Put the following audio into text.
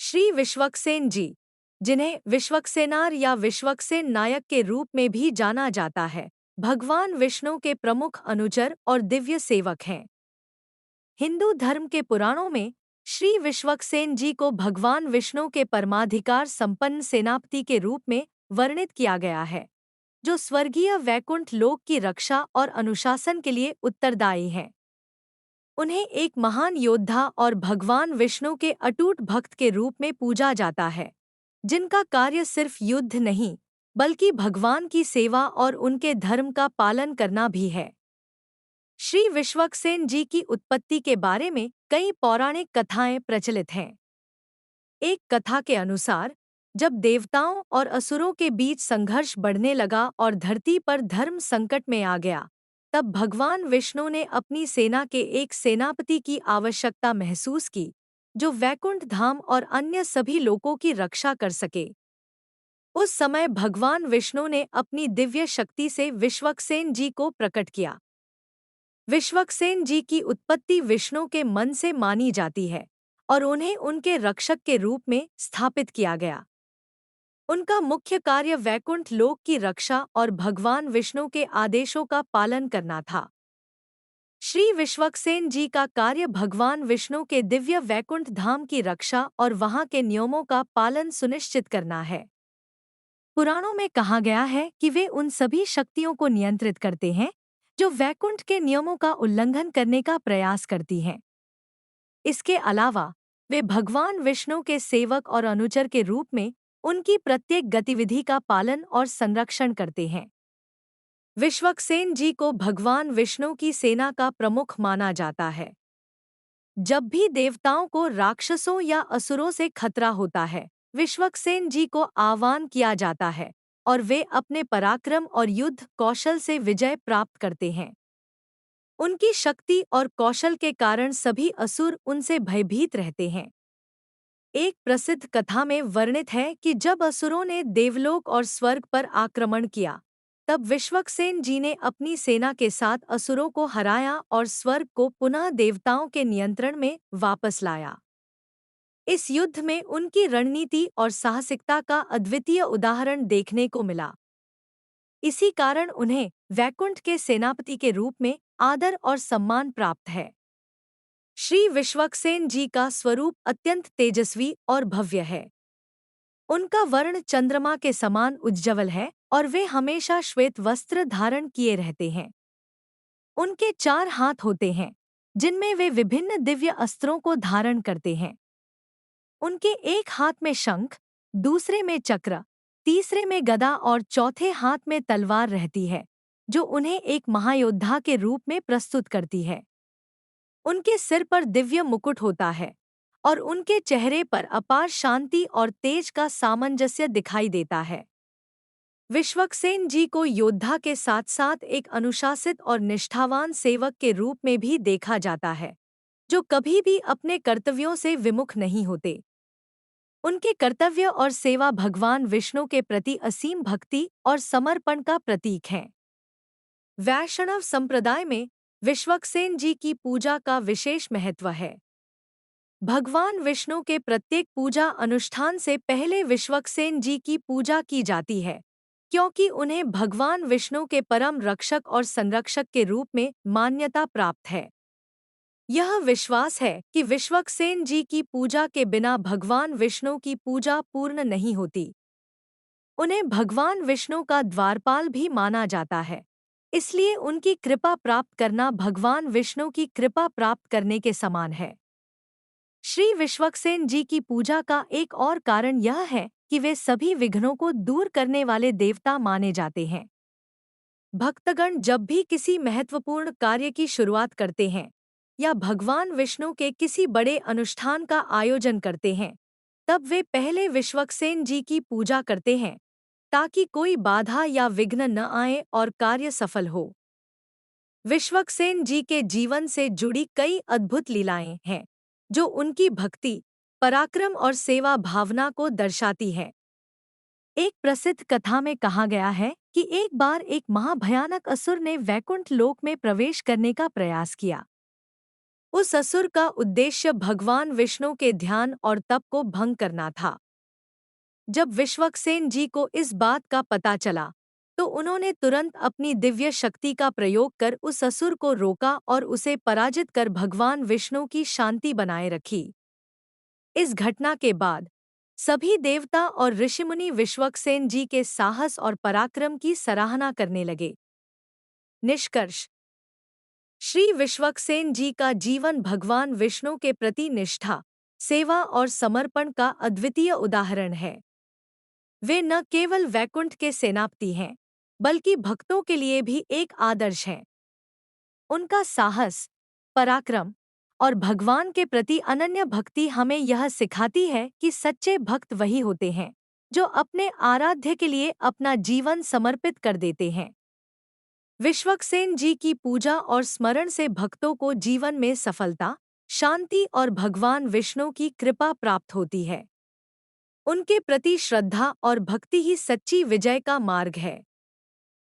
श्री विश्वक्सेन जी, जिन्हें विश्वक्सेनार या विश्वक्सेन नायक के रूप में भी जाना जाता है, भगवान विष्णु के प्रमुख अनुचर और दिव्य सेवक हैं। हिंदू धर्म के पुराणों में श्री विश्वक्सेन जी को भगवान विष्णु के परमाधिकार संपन्न सेनापति के रूप में वर्णित किया गया है, जो स्वर्गीय वैकुंठ लोक की रक्षा और अनुशासन के लिए उत्तरदायी हैं। उन्हें एक महान योद्धा और भगवान विष्णु के अटूट भक्त के रूप में पूजा जाता है, जिनका कार्य सिर्फ युद्ध नहीं, बल्कि भगवान की सेवा और उनके धर्म का पालन करना भी है। श्री विश्वक्सेन जी की उत्पत्ति के बारे में कई पौराणिक कथाएं प्रचलित हैं। एक कथा के अनुसार, जब देवताओं और असुरों के बीच संघर्ष बढ़ने लगा और धरती पर धर्म संकट में आ गया, तब भगवान विष्णु ने अपनी सेना के एक सेनापति की आवश्यकता महसूस की, जो वैकुंठ धाम और अन्य सभी लोकों की रक्षा कर सके। उस समय भगवान विष्णु ने अपनी दिव्य शक्ति से विश्वक्सेन जी को प्रकट किया। विश्वक्सेन जी की उत्पत्ति विष्णु के मन से मानी जाती है और उन्हें उनके रक्षक के रूप में स्थापित किया गया। उनका मुख्य कार्य वैकुंठ लोक की रक्षा और भगवान विष्णु के आदेशों का पालन करना था। श्री विश्वक्सेन जी का कार्य भगवान विष्णु के दिव्य वैकुंठ धाम की रक्षा और वहां के नियमों का पालन सुनिश्चित करना है। पुराणों में कहा गया है कि वे उन सभी शक्तियों को नियंत्रित करते हैं जो वैकुंठ के नियमों का उल्लंघन करने का प्रयास करती हैं। इसके अलावा वे भगवान विष्णु के सेवक और अनुचर के रूप में उनकी प्रत्येक गतिविधि का पालन और संरक्षण करते हैं। विश्वक्सेन जी को भगवान विष्णु की सेना का प्रमुख माना जाता है। जब भी देवताओं को राक्षसों या असुरों से खतरा होता है, विश्वक्सेन जी को आह्वान किया जाता है और वे अपने पराक्रम और युद्ध कौशल से विजय प्राप्त करते हैं। उनकी शक्ति और कौशल के कारण सभी असुर उनसे भयभीत रहते हैं। एक प्रसिद्ध कथा में वर्णित है कि जब असुरों ने देवलोक और स्वर्ग पर आक्रमण किया, तब विश्वक्सेन जी ने अपनी सेना के साथ असुरों को हराया और स्वर्ग को पुनः देवताओं के नियंत्रण में वापस लाया। इस युद्ध में उनकी रणनीति और साहसिकता का अद्वितीय उदाहरण देखने को मिला। इसी कारण उन्हें वैकुंठ के सेनापति के रूप में आदर और सम्मान प्राप्त है। श्री विश्वक्सेन जी का स्वरूप अत्यंत तेजस्वी और भव्य है। उनका वर्ण चंद्रमा के समान उज्ज्वल है और वे हमेशा श्वेत वस्त्र धारण किए रहते हैं। उनके 4 हाथ होते हैं, जिनमें वे विभिन्न दिव्य अस्त्रों को धारण करते हैं। उनके एक हाथ में शंख, दूसरे में चक्र, तीसरे में गदा और चौथे हाथ में तलवार रहती है, जो उन्हें एक महायोद्धा के रूप में प्रस्तुत करती है। उनके सिर पर दिव्य मुकुट होता है और उनके चेहरे पर अपार शांति और तेज का सामंजस्य दिखाई देता है। विश्वक्सेन जी को योद्धा के साथ साथ एक अनुशासित और निष्ठावान सेवक के रूप में भी देखा जाता है, जो कभी भी अपने कर्तव्यों से विमुख नहीं होते। उनके कर्तव्य और सेवा भगवान विष्णु के प्रति असीम भक्ति और समर्पण का प्रतीक हैं। वैष्णव संप्रदाय में विश्वक्सेन जी की पूजा का विशेष महत्व है। भगवान विष्णु के प्रत्येक पूजा अनुष्ठान से पहले विश्वक्सेन जी की पूजा की जाती है, क्योंकि उन्हें भगवान विष्णु के परम रक्षक और संरक्षक के रूप में मान्यता प्राप्त है। यह विश्वास है कि विश्वक्सेन जी की पूजा के बिना भगवान विष्णु की पूजा पूर्ण नहीं होती। उन्हें भगवान विष्णु का द्वारपाल भी माना जाता है, इसलिए उनकी कृपा प्राप्त करना भगवान विष्णु की कृपा प्राप्त करने के समान है। श्री विश्वक्सेन जी की पूजा का एक और कारण यह है कि वे सभी विघ्नों को दूर करने वाले देवता माने जाते हैं। भक्तगण जब भी किसी महत्वपूर्ण कार्य की शुरुआत करते हैं या भगवान विष्णु के किसी बड़े अनुष्ठान का आयोजन करते हैं, तब वे पहले विश्वक्सेन जी की पूजा करते हैं, ताकि कोई बाधा या विघ्न न आए और कार्य सफल हो। विश्वक्सेन जी के जीवन से जुड़ी कई अद्भुत लीलाएं हैं, जो उनकी भक्ति, पराक्रम और सेवा भावना को दर्शाती है। एक प्रसिद्ध कथा में कहा गया है कि एक बार एक महाभयानक असुर ने वैकुंठ लोक में प्रवेश करने का प्रयास किया। उस असुर का उद्देश्य भगवान विष्णु के ध्यान और तप को भंग करना था। जब विश्वक्सेन जी को इस बात का पता चला, तो उन्होंने तुरंत अपनी दिव्य शक्ति का प्रयोग कर उस असुर को रोका और उसे पराजित कर भगवान विष्णु की शांति बनाए रखी। इस घटना के बाद सभी देवता और ऋषिमुनि विश्वक्सेन जी के साहस और पराक्रम की सराहना करने लगे। निष्कर्ष: श्री विश्वक्सेन जी का जीवन भगवान विष्णु के प्रति निष्ठा, सेवा और समर्पण का अद्वितीय उदाहरण है। वे न केवल वैकुंठ के सेनापति हैं, बल्कि भक्तों के लिए भी एक आदर्श हैं। उनका साहस, पराक्रम और भगवान के प्रति अनन्य भक्ति हमें यह सिखाती है कि सच्चे भक्त वही होते हैं जो अपने आराध्य के लिए अपना जीवन समर्पित कर देते हैं। विश्वक्सेन जी की पूजा और स्मरण से भक्तों को जीवन में सफलता, शांति और भगवान विष्णु की कृपा प्राप्त होती है। उनके प्रति श्रद्धा और भक्ति ही सच्ची विजय का मार्ग है।